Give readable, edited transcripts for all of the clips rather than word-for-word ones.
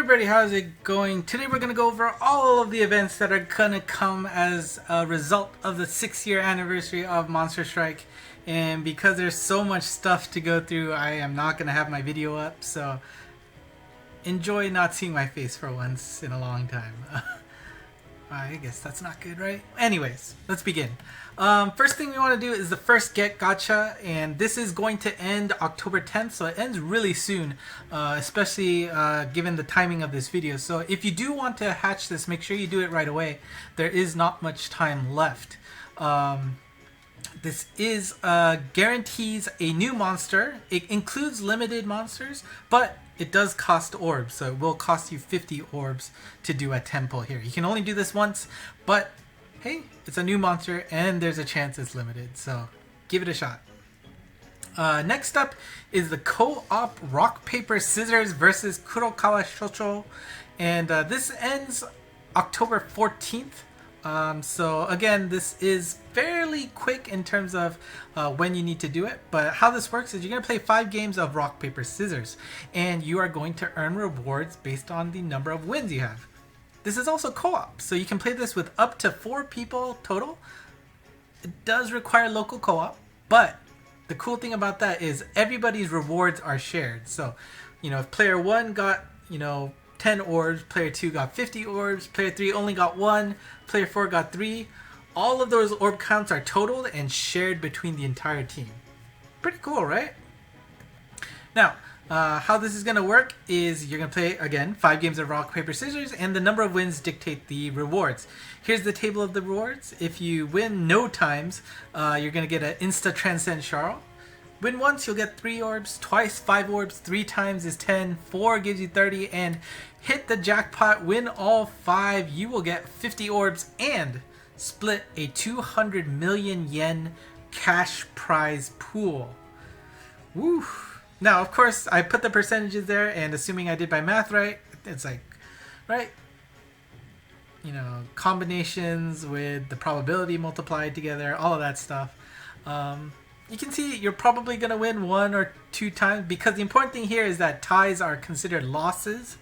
everybody, how's it going? Today we're going to go over all of the events that are going to come as a result of the 6-year anniversary of Monster Strike. And because there's so much stuff to go through, I am not going to have my video up, so enjoy not seeing my face for once in a long time. I guess that's not good, right? Anyways, let's begin. First thing we want to do is the first Get Gacha, and this is going to end October 10th, so it ends really soon, especially given the timing of this video. So if you do want to hatch this, make sure you do it right away. There is not much time left. This is guarantees a new monster. It includes limited monsters, but it does cost orbs, so it will cost you 50 orbs to do a temple here. You can only do this once, but hey, it's a new monster and there's a chance it's limited, so give it a shot. Next up is the co-op Rock Paper Scissors versus Kurokawa Shocho, and this ends October 14th. So again, this is fairly quick in terms of when you need to do it, but how this works is you're going to play 5 games of Rock Paper Scissors, and you are going to earn rewards based on the number of wins you have. This is also co-op, so you can play this with up to 4 people total. It does require local co-op, but the cool thing about that is everybody's rewards are shared. So, if player 1 got, 10 orbs, player 2 got 50 orbs, player 3 only got 1, player 4 got 3. All of those orb counts are totaled and shared between the entire team. Pretty cool, right? Now, how this is going to work is you're going to play, again, 5 games of Rock, Paper, Scissors, and the number of wins dictate the rewards. Here's the table of the rewards. If you win no times, you're going to get an Insta Transcend Charl. Win once, you'll get 3 orbs, twice 5 orbs, 3 times is 10, 4 gives you 30, and hit the jackpot, win all 5, you will get 50 orbs and split a 200 million yen cash prize pool. Woo! Now, of course, I put the percentages there, and assuming I did my math right, it's like, right? Combinations with the probability multiplied together, all of that stuff. You can see you're probably going to win 1 or 2 times, because the important thing here is that ties are considered losses.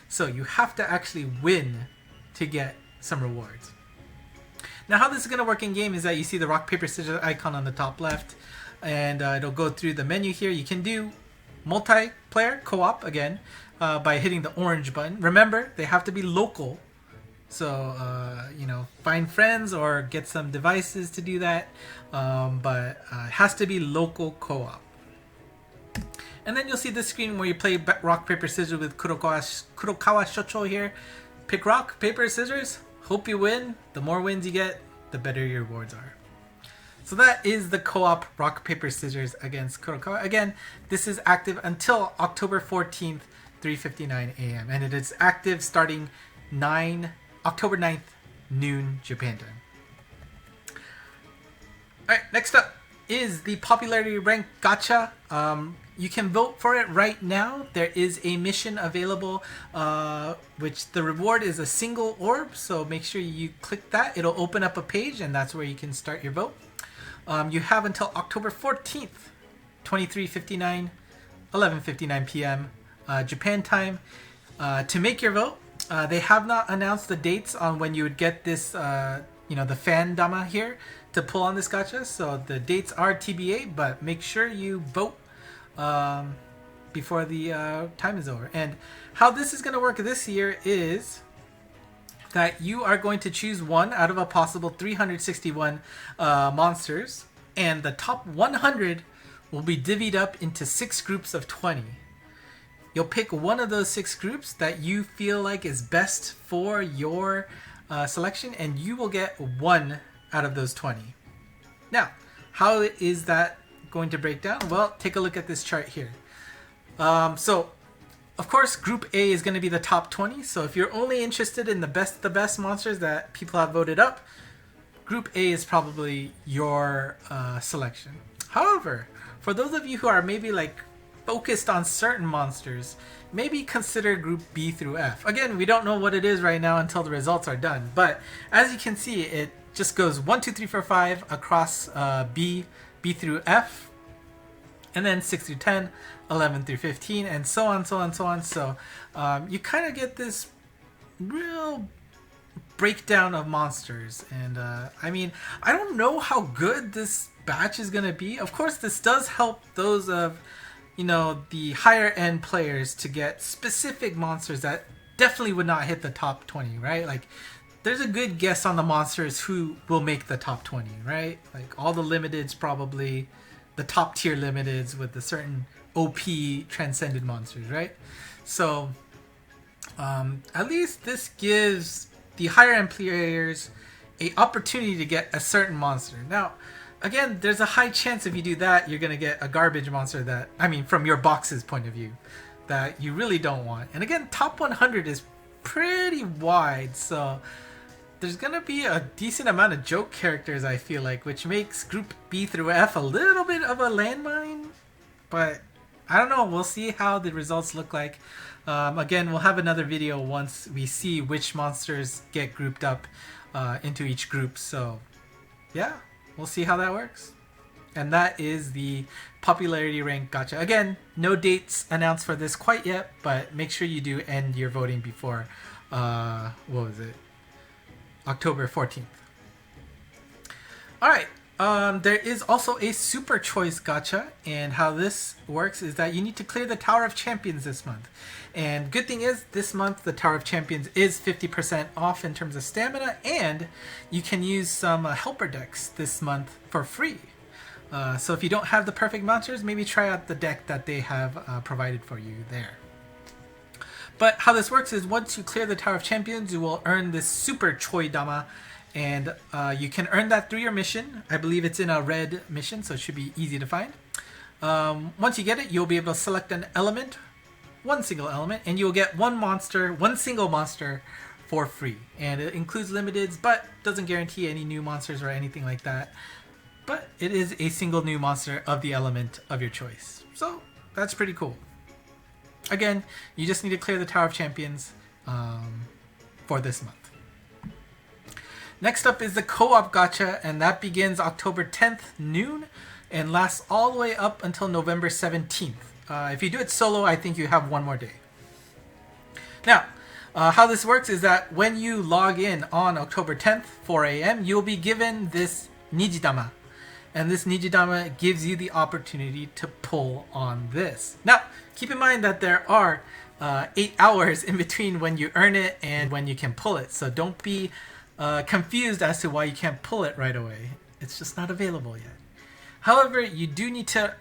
So you have to actually win to get some rewards. Now, how this is going to work in game is that you see the Rock, Paper, Scissors icon on the top left, and it'll go through the menu here. You can do multiplayer co-op again by hitting the orange button. Remember, they have to be local. So, find friends or get some devices to do that. But it has to be local co-op. And then you'll see this screen where you play Rock, Paper, Scissors with Kurokawa Shocho here. Pick Rock, Paper, Scissors. Hope you win. The more wins you get, the better your rewards are. So that is the co-op Rock, Paper, Scissors against Kurokawa. Again, this is active until October 14th, 3:59 a.m. And it is active starting October 9th, noon, Japan time. Alright, next up is the popularity rank gacha. You can vote for it right now. There is a mission available, which the reward is a single orb, so make sure you click that. It'll open up a page, and that's where you can start your vote. You have until October 14th, 23:59, 11:59 p.m. Japan time to make your vote. They have not announced the dates on when you would get this, the fan dama here to pull on this gacha. So the dates are TBA, but make sure you vote before the time is over. And how this is going to work this year is that you are going to choose one out of a possible 361 monsters, and the top 100 will be divvied up into 6 groups of 20. You'll pick one of those 6 groups that you feel like is best for your selection, and you will get 1 out of those 20. Now, how is that going to break down? Well, take a look at this chart here. So, of course, Group A is going to be the top 20. So if you're only interested in the best monsters that people have voted up, Group A is probably your selection. However, for those of you who are maybe focused on certain monsters, maybe consider Group B through F. Again, we don't know what it is right now until the results are done. But as you can see, it just goes 1, 2, 3, 4, 5 across B through F. And then 6 through 10, 11 through 15, and so on, so on, so on. So you kind of get this real breakdown of monsters. And I mean, I don't know how good this batch is going to be. Of course, this does help those of, you know, the higher end players to get specific monsters that definitely would not hit the top 20, right? Like, there's a good guess on the monsters who will make the top 20, right? Like, all the limiteds, probably the top tier limiteds with the certain OP transcended monsters, right? So at least this gives the higher end players a opportunity to get a certain monster. Now, again, there's a high chance if you do that, you're going to get a garbage monster that, I mean, from your box's point of view, that you really don't want. And again, top 100 is pretty wide, so there's going to be a decent amount of joke characters, I feel like, which makes Group B through F a little bit of a landmine. But I don't know. We'll see how the results look like. Again, we'll have another video once we see which monsters get grouped up into each group. So, yeah, we'll see how that works. And that is the popularity rank gacha. Again, no dates announced for this quite yet, but make sure you do end your voting before, what was it? October 14th. Alright, there is also a Super Choice gacha, and how this works is that you need to clear the Tower of Champions this month. And good thing is, this month the Tower of Champions is 50% off in terms of stamina, and you can use some helper decks this month for free. So if you don't have the perfect monsters, maybe try out the deck that they have provided for you there. But how this works is once you clear the Tower of Champions, you will earn this Super Choi Dama, and you can earn that through your mission. I believe it's in a red mission, so it should be easy to find. Once you get it, you'll be able to select an element, one single element, and you'll get one single monster for free. And it includes limiteds, but doesn't guarantee any new monsters or anything like that. But it is a single new monster of the element of your choice. So that's pretty cool. Again, you just need to clear the Tower of Champions for this month. Next up is the co-op gacha, and that begins October 10th noon and lasts all the way up until November 17th. If you do it solo, I think you have one more day. Now, how this works is that when you log in on October 10th, 4 a.m., you'll be given this Nijidama. And this Nijidama gives you the opportunity to pull on this. Now, keep in mind that there are 8 hours in between when you earn it and when you can pull it. So don't be confused as to why you can't pull it right away. It's just not available yet. However, you do need to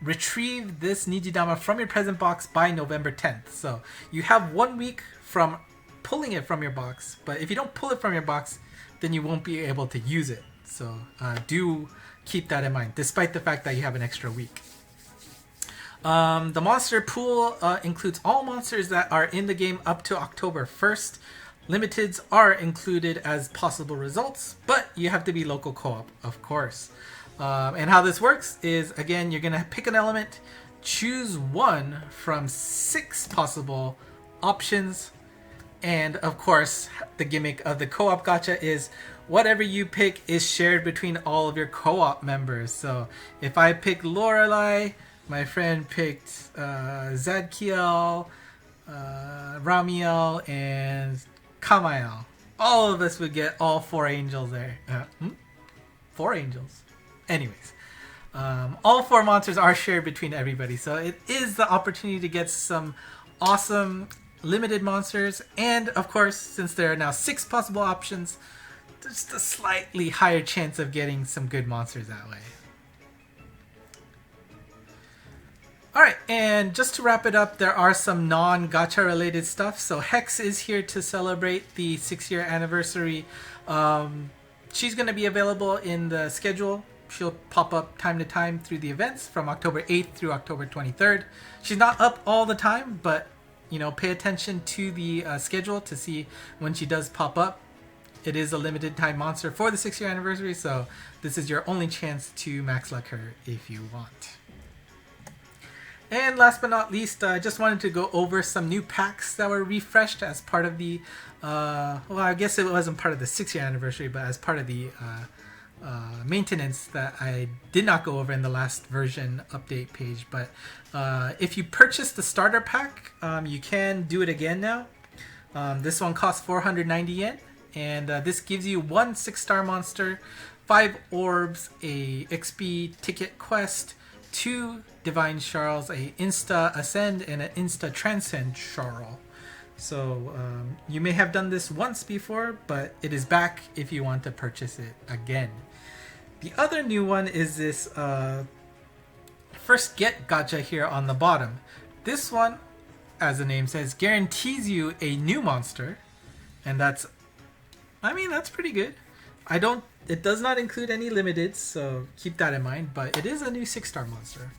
retrieve this Nijidama from your present box by November 10th. So you have 1 week from pulling it from your box. But if you don't pull it from your box, then you won't be able to use it. So do keep that in mind, despite the fact that you have an extra week. The monster pool includes all monsters that are in the game up to October 1st. Limiteds are included as possible results, but you have to be local co-op, of course. And how this works is, again, you're going to pick an element, choose one from 6 possible options, and of course, the gimmick of the co-op gacha is whatever you pick is shared between all of your co-op members. So if I pick Lorelei, my friend picked Zadkiel, Ramiel, and Kamael. All of us would get all 4 angels there. 4 angels. Anyways, all 4 monsters are shared between everybody. So it is the opportunity to get some awesome limited monsters. And of course, since there are now 6 possible options, there's a slightly higher chance of getting some good monsters that way. Alright, and just to wrap it up, there are some non-gacha related stuff. So Hex is here to celebrate the 6-year anniversary. She's going to be available in the schedule. She'll pop up time to time through the events from October 8th through October 23rd. She's not up all the time, but you know, pay attention to the schedule to see when she does pop up. It is a limited time monster for the 6-year anniversary, so this is your only chance to max luck her if you want. And last but not least, I just wanted to go over some new packs that were refreshed as part of the, well, I guess it wasn't part of the 6-year anniversary, but as part of the maintenance that I did not go over in the last version update page. But if you purchase the starter pack, you can do it again now. This one costs 490 yen, and this gives you 1 6-star monster, 5 orbs, a XP ticket quest, 2 divine sharls, a insta ascend, and an insta transcend sharl. So you may have done this once before, but it is back if you want to purchase it again. The other new one is this first get gacha here on the bottom. This one, as the name says, guarantees you a new monster, and that's pretty good. It does not include any limiteds, so keep that in mind, but it is a new 6-star monster.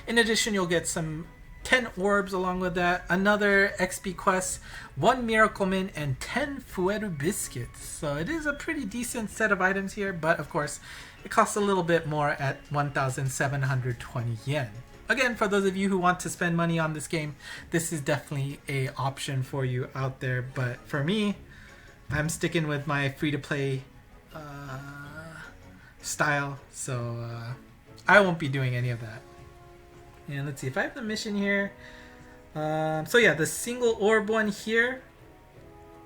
In addition, you'll get some 10 orbs along with that, another XP quest, 1 miracle mint, and 10 fueru biscuits. So it is a pretty decent set of items here, but of course it costs a little bit more at 1,720 yen. Again, for those of you who want to spend money on this game, this is definitely a option for you out there, but for me, I'm sticking with my free-to-play style, so I won't be doing any of that. And let's see if I have the mission here. So yeah, the single orb one here,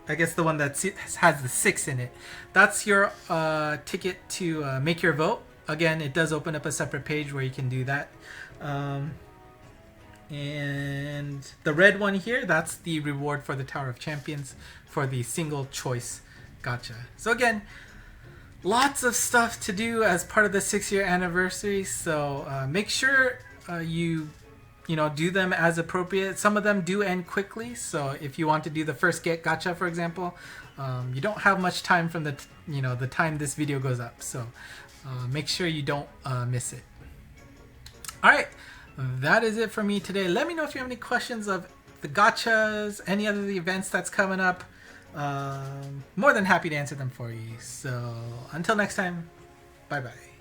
I guess the one that has the 6 in it, that's your ticket to make your vote. Again, it does open up a separate page where you can do that. And the red one here, that's the reward for the Tower of Champions for the single choice gacha. So again, lots of stuff to do as part of the 6-year anniversary, so make sure you do them as appropriate. Some of them do end quickly, so if you want to do the first get gacha, for example, you don't have much time from the the time this video goes up, so make sure you don't miss it. Alright, that is it for me today. Let me know if you have any questions of the gachas, any other events that's coming up. More than happy to answer them for you. So until next time, bye bye.